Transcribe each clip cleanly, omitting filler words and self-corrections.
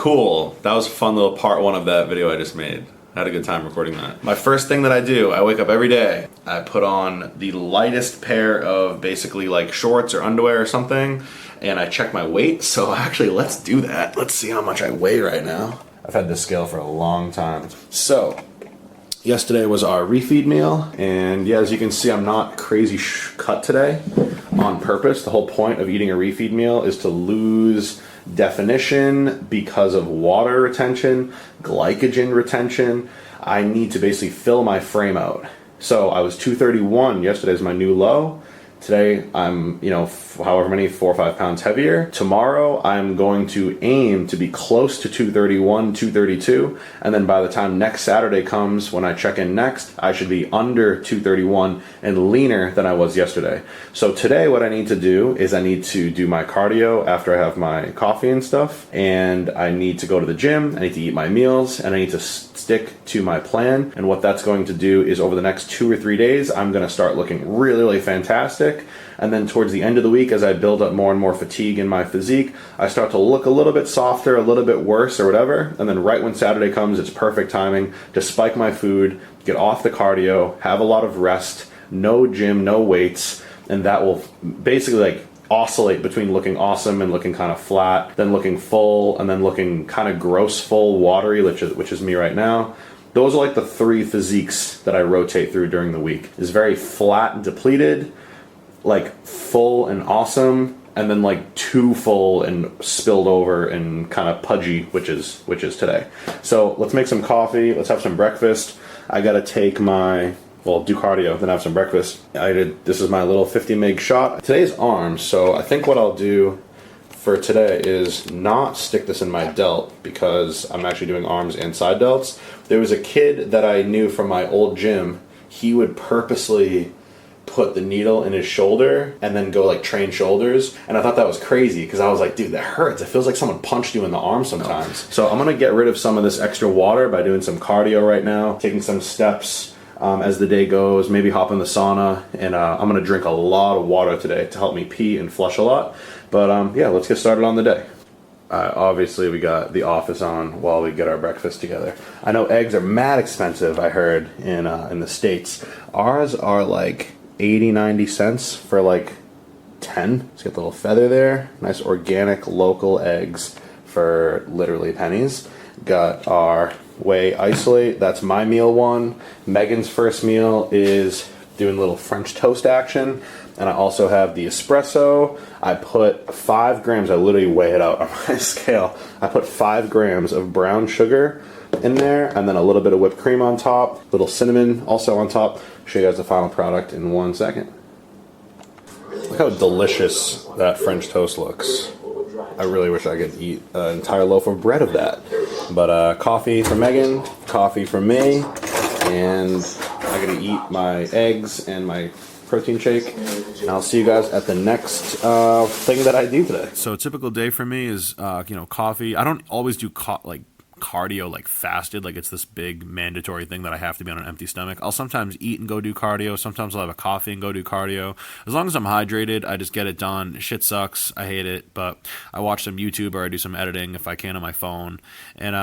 cool. That was a fun little part one of that video I just made. I had a good time recording that. My first thing that I do, I wake up every day, I put on the lightest pair of basically like shorts or underwear or something, and I check my weight. So actually, let's do that. Let's see how much I weigh right now. I've had this scale for a long time. So, yesterday was our refeed meal, and yeah, as you can see, I'm not crazy cut today on purpose. The whole point of eating a refeed meal is to lose definition because of water retention, glycogen retention. I need to basically fill my frame out. So I was 231, yesterday's my new low. Today I'm, however many, 4 or 5 pounds heavier. Tomorrow I'm going to aim to be close to 231, 232, and then by the time next Saturday comes, when I check in next, I should be under 231 and leaner than I was yesterday. So today what I need to do is I need to do my cardio after I have my coffee and stuff, and I need to go to the gym, I need to eat my meals, and I need to stick to my plan. And what that's going to do is over the next 2 or 3 days, I'm going to start looking really, really fantastic. And then towards the end of the week, as I build up more and more fatigue in my physique, I start to look a little bit softer, a little bit worse or whatever. And then right when Saturday comes, it's perfect timing to spike my food, get off the cardio, have a lot of rest, no gym, no weights. And that will basically like oscillate between looking awesome and looking kind of flat, then looking full, and then looking kind of gross, full, watery, which is me right now. Those are like the 3 physiques that I rotate through during the week. It's very flat and depleted, like full and awesome, and then like too full and spilled over and kind of pudgy, which is today. So let's make some coffee, let's have some breakfast. I gotta take my, do cardio, then have some breakfast. This is my little 50 mg shot. Today's arms, so I think what I'll do for today is not stick this in my delt because I'm actually doing arms and side delts. There was a kid that I knew from my old gym. He would purposely put the needle in his shoulder and then go like train shoulders, and I thought that was crazy because I was like, dude, that hurts. It feels like someone punched you in the arm sometimes. So I'm gonna get rid of some of this extra water by doing some cardio right now, taking some steps as the day goes, maybe hop in the sauna, and I'm gonna drink a lot of water today to help me pee and flush a lot. But yeah, let's get started on the day. Obviously we got the office on while we get our breakfast together. I know eggs are mad expensive, I heard, in the States. Ours are like 80-90 cents for like 10. Let's get the little feather there. Nice organic local eggs for literally pennies. Got our whey isolate. That's my meal one. Megan's first meal is doing a little French toast action. And I also have the espresso. I put 5 grams, I literally weigh it out on my scale. I put 5 grams of brown sugar in there, and then a little bit of whipped cream on top, little cinnamon also on top. Show you guys the final product in 1 second. Look how delicious that French toast looks. I really wish I could eat an entire loaf of bread of that. But coffee for Megan, coffee for me, and I'm gonna eat my eggs and my protein shake, and I'll see you guys at the next thing that I do today. So a typical day for me is coffee. I don't always do cardio like fasted, like it's this big mandatory thing that I have to be on an empty stomach. I'll sometimes eat and go do cardio. Sometimes I'll have a coffee and go do cardio. As long as I'm hydrated, I just get it done. Shit sucks. I hate it, but I watch some YouTube or I do some editing if I can on my phone, and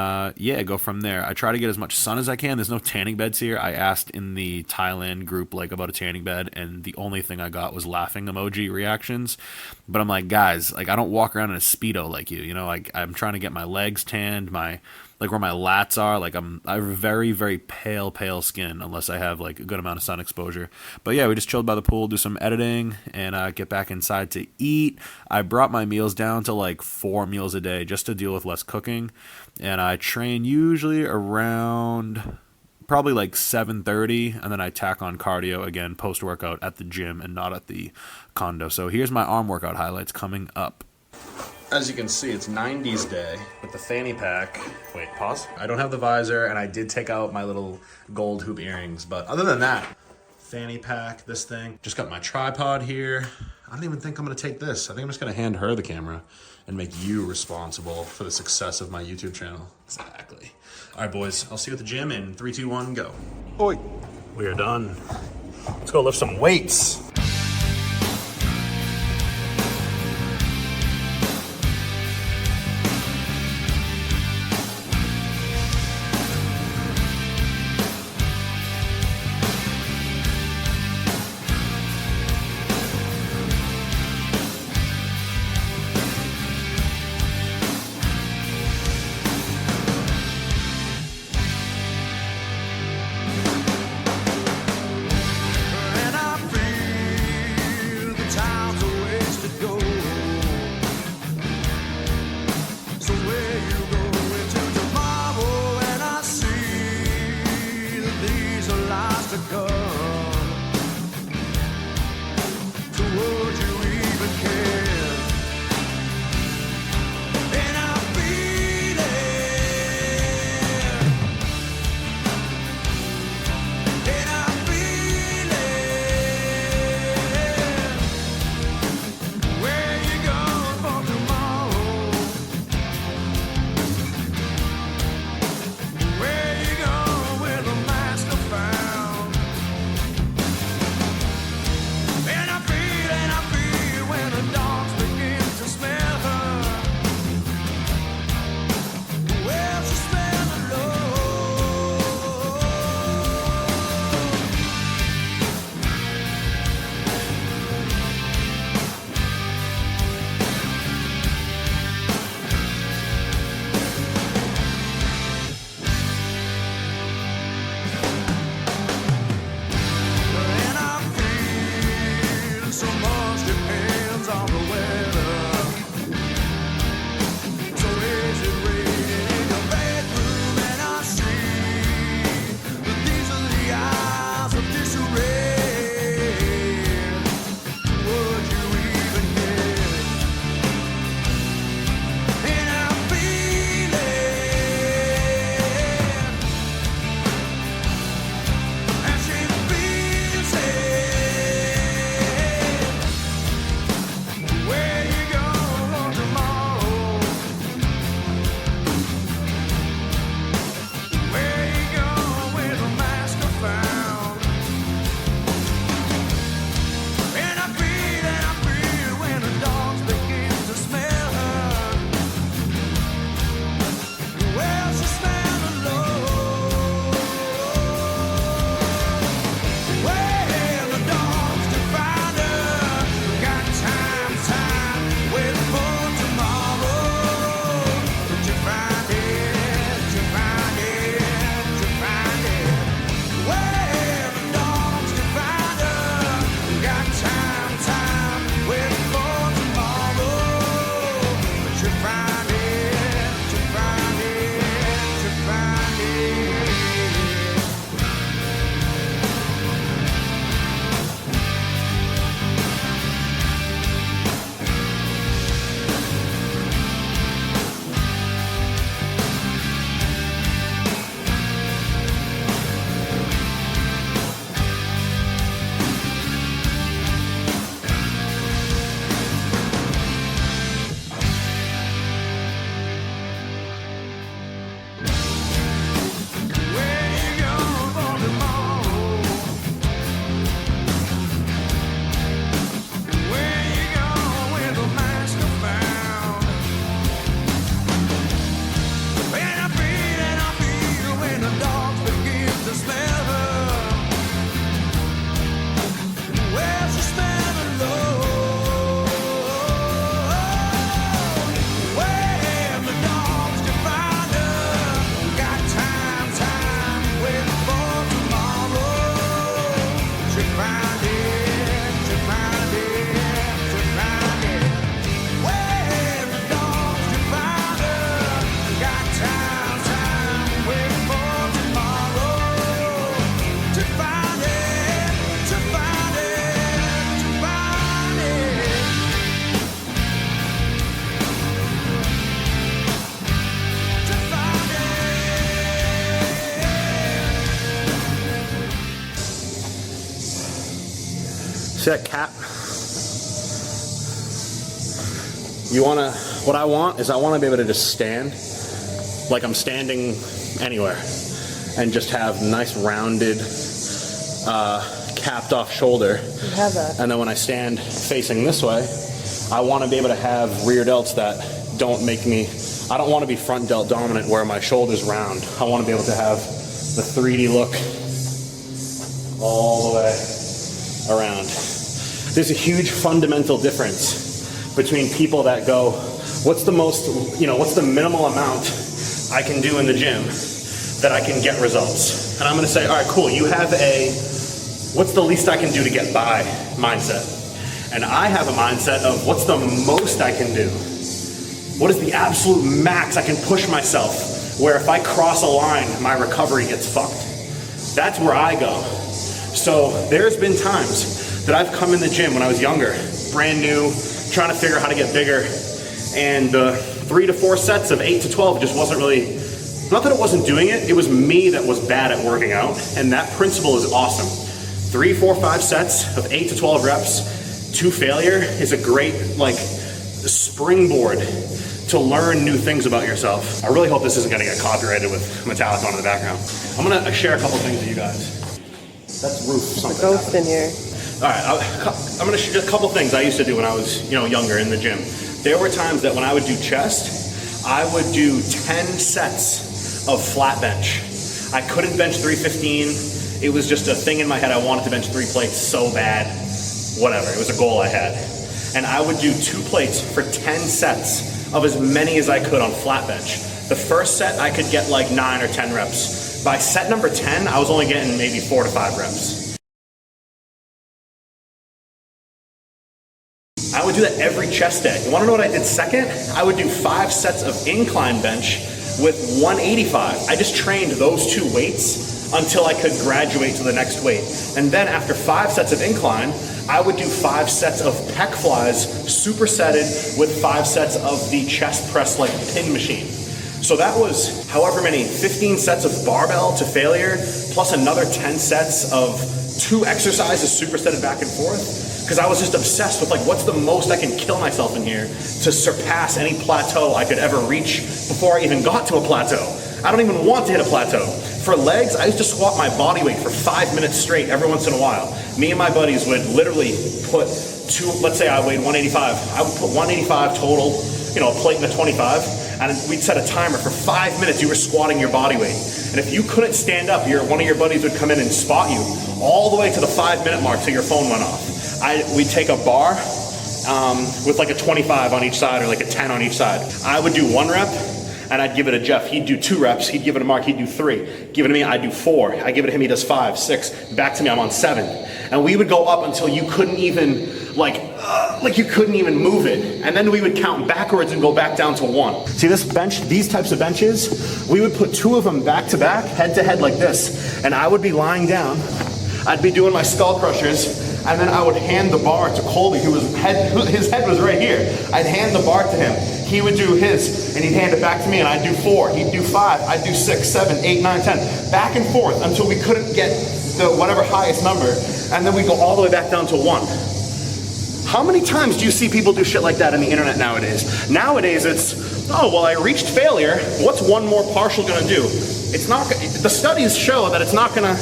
go from there. I try to get as much sun as I can. There's no tanning beds here. I asked in the Thailand group about a tanning bed, and the only thing I got was laughing emoji reactions. But I'm like, guys, I don't walk around in a Speedo like you. I'm trying to get my legs tanned, where my lats are. I have very, very pale skin unless I have a good amount of sun exposure. But yeah, we just chilled by the pool, do some editing, and get back inside to eat. I brought my meals down to 4 meals a day just to deal with less cooking. And I train usually around probably 7:30, and then I tack on cardio again post-workout at the gym and not at the condo. So here's my arm workout highlights coming up. As you can see, it's 90s day with the fanny pack. Wait, pause. I don't have the visor, and I did take out my little gold hoop earrings, but other than that, fanny pack, this thing. Just got my tripod here. I don't even think I'm gonna take this. I think I'm just gonna hand her the camera and make you responsible for the success of my YouTube channel. Exactly. All right, boys, I'll see you at the gym in 3, 2, 1, go. Oi. We are done. Let's go lift some weights. See that cap? What I want is I want to be able to just stand like I'm standing anywhere and just have nice rounded, capped off shoulder. You have that. And then when I stand facing this way, I want to be able to have rear delts that don't make me, I don't want to be front delt dominant where my shoulder's round. I want to be able to have the 3D look all the way around. There's a huge fundamental difference between people that go, what's the most, what's the minimal amount I can do in the gym that I can get results? And I'm going to say, all right, cool, you have what's the least I can do to get by mindset? And I have a mindset of what's the most I can do? What is the absolute max I can push myself where if I cross a line, my recovery gets fucked? That's where I go. So there's been times that I've come in the gym when I was younger, brand new, trying to figure out how to get bigger, and 3 to 4 sets of 8 to 12 just wasn't really, not that it wasn't doing it, it was me that was bad at working out, and that principle is awesome. 3, 4, 5 sets of 8 to 12 reps to failure is a great springboard to learn new things about yourself. I really hope this isn't gonna get copyrighted with Metallica on in the background. I'm gonna share a couple things with you guys. That's roof. Something ghost in here. All right, I'm gonna share just a couple things I used to do when I was, younger in the gym. There were times that when I would do chest, I would do 10 sets of flat bench. I couldn't bench 315. It was just a thing in my head. I wanted to bench 3 plates so bad. Whatever, it was a goal I had. And I would do 2 plates for 10 sets of as many as I could on flat bench. The first set I could get like 9 or 10 reps. By set number 10, I was only getting maybe 4 to 5 reps. I would do that every chest day. You wanna know what I did second? I would do 5 sets of incline bench with 185. I just trained those 2 weights until I could graduate to the next weight. And then after 5 sets of incline, I would do 5 sets of pec flies supersetted with 5 sets of the chest press like pin machine. So that was however many, 15 sets of barbell to failure, plus another 10 sets of 2 exercises supersetted back and forth. Because I was just obsessed with what's the most I can kill myself in here to surpass any plateau I could ever reach before I even got to a plateau. I don't even want to hit a plateau. For legs, I used to squat my body weight for 5 minutes straight every once in a while. Me and my buddies would literally put let's say I weighed 185. I would put 185 total, a plate in the 25, and we'd set a timer for 5 minutes. You were squatting your body weight. And if you couldn't stand up, one of your buddies would come in and spot you all the way to the 5-minute mark till your phone went off. We'd take a bar with a 25 on each side or a 10 on each side. I would do 1 rep, and I'd give it to Jeff. He'd do 2 reps. He'd give it to Mark. He'd do 3. Give it to me. I'd do 4. I give it to him. He does 5, 6. Back to me. I'm on 7. And we would go up until you couldn't even you couldn't even move it. And then we would count backwards and go back down to 1. See this bench? These types of benches, we would put 2 of them back to back, head to head like this. And I would be lying down. I'd be doing my skull crushers. And then I would hand the bar to Colby, his head was right here. I'd hand the bar to him. He would do his, and he'd hand it back to me, and I'd do 4. He'd do 5. I'd do 6, 7, 8, 9, 10. Back and forth until we couldn't get the whatever highest number, and then we'd go all the way back down to 1. How many times do you see people do shit like that on the internet nowadays? Nowadays it's, oh, well, I reached failure. What's 1 more partial gonna do? It's not, the studies show that it's not gonna,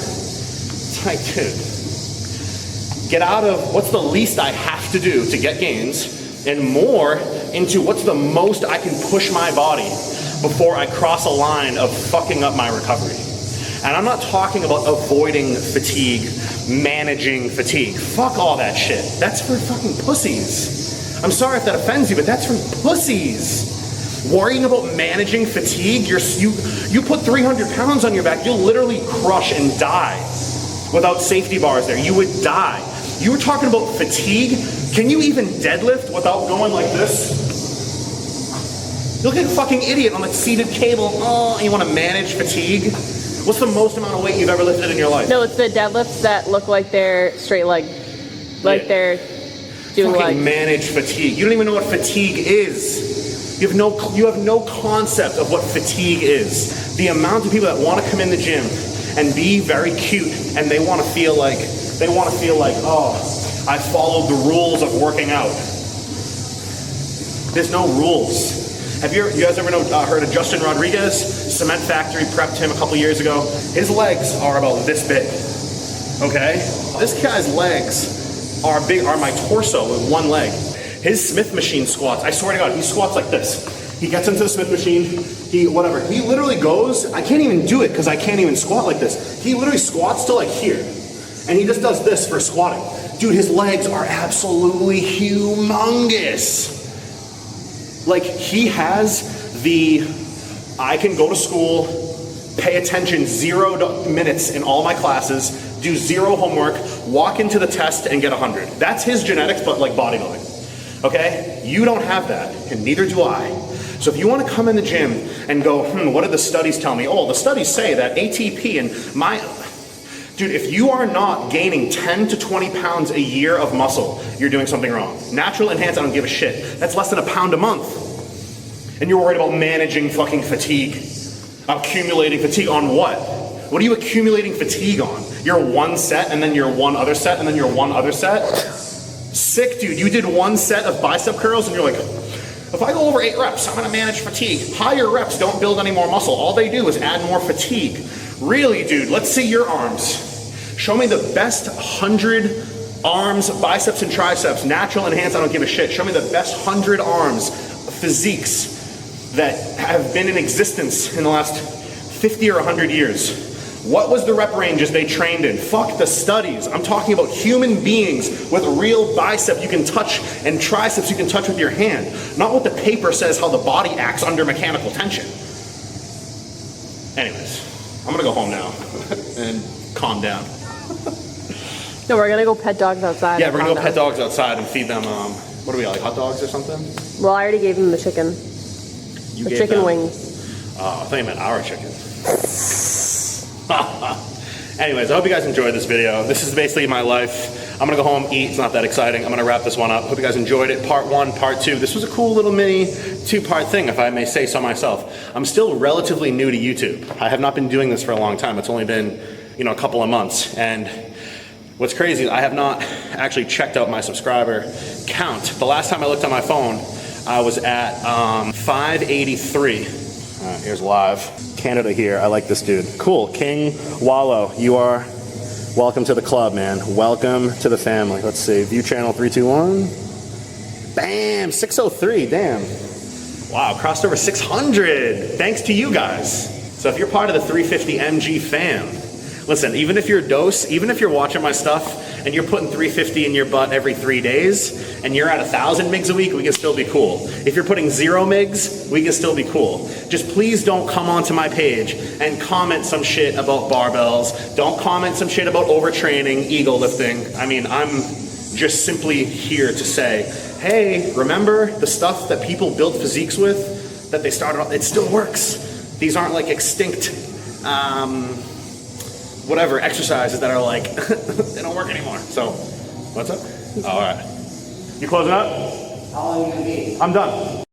dude. Get out of what's the least I have to do to get gains and more into what's the most I can push my body before I cross a line of fucking up my recovery. And I'm not talking about avoiding fatigue, managing fatigue. Fuck all that shit. That's for fucking pussies. I'm sorry if that offends you, but that's for pussies. Worrying about managing fatigue, you put 300 pounds on your back, you'll literally crush and die without safety bars there. You would die. You were talking about fatigue. Can you even deadlift without going like this? You look like a fucking idiot on a seated cable. Oh, and you want to manage fatigue? What's the most amount of weight you've ever lifted in your life? No, it's the deadlifts that look like they're straight leg. Like they're doing fucking legs. Manage fatigue. You don't even know what fatigue is. You have no concept of what fatigue is. The amount of people that want to come in the gym and be very cute and they want to feel like, oh, I followed the rules of working out. There's no rules. Have you guys ever heard of Justin Rodriguez? Cement Factory, prepped him a couple years ago. His legs are about this big, okay? This guy's legs are my torso with one leg. His Smith machine squats, I swear to God, he squats like this. He gets into the Smith machine, he literally goes, I can't even do it because I can't even squat like this. He literally squats to like here. And he just does this for squatting. Dude, his legs are absolutely humongous. Like, he has I can go to school, pay attention 0 minutes in all my classes, do 0 homework, walk into the test and get 100. That's his genetics, but like bodybuilding, okay? You don't have that, and neither do I. So if you want to come in the gym and go, what did the studies tell me? Oh, the studies say that ATP and dude, if you are not gaining 10 to 20 pounds a year of muscle, you're doing something wrong. Natural enhanced, I don't give a shit. That's less than a pound a month. And you're worried about managing fucking fatigue. Accumulating fatigue on what? What are you accumulating fatigue on? Your one set, and then your one other set, and then your one other set? Sick, dude. You did one set of bicep curls, and you're like, if I go over 8 reps, I'm gonna manage fatigue. Higher reps don't build any more muscle. All they do is add more fatigue. Really, dude, let's see your arms. Show me the best 100 arms, biceps and triceps, natural enhanced, I don't give a shit. Show me the best 100 arms, physiques that have been in existence in the last 50 or 100 years. What was the rep ranges they trained in? Fuck the studies. I'm talking about human beings with real bicep you can touch and triceps you can touch with your hand. Not what the paper says how the body acts under mechanical tension. Anyways, I'm gonna go home now and calm down. No, we're gonna go pet dogs outside. Yeah, we're gonna go pet dogs outside and feed them, what do we got, like hot dogs or something? Well, I already gave them the chicken. You the gave chicken them? wings. Oh, I thought you meant our chicken. Anyways, I hope you guys enjoyed this video. This is basically my life. I'm gonna go home, eat, it's not that exciting. I'm gonna wrap this one up. Hope you guys enjoyed it. Part 1, part 2. This was a cool little mini 2-part thing, if I may say so myself. I'm still relatively new to YouTube. I have not been doing this for a long time. It's only been, a couple of months. And what's crazy is I have not actually checked out my subscriber count. The last time I looked on my phone, I was at 583. Here's live. Canada here. I like this dude. Cool. King Wallow, you are welcome to the club, man. Welcome to the family. Let's see. View channel 321. Bam! 603. Damn. Wow, crossed over 600. Thanks to you guys. So if you're part of the 350 MG fam, listen, even if you're watching my stuff and you're putting 350 in your butt every 3 days and you're at 1,000 MIGs a week, we can still be cool. If you're putting 0 MIGs, we can still be cool. Just please don't come onto my page and comment some shit about barbells. Don't comment some shit about overtraining, ego lifting. I mean, I'm just simply here to say, hey, remember the stuff that people build physiques with, that they started off, it still works. These aren't like extinct, whatever exercises that are like, they don't work anymore. So, what's up? All right. You closing up? How long are you gonna be? I'm done.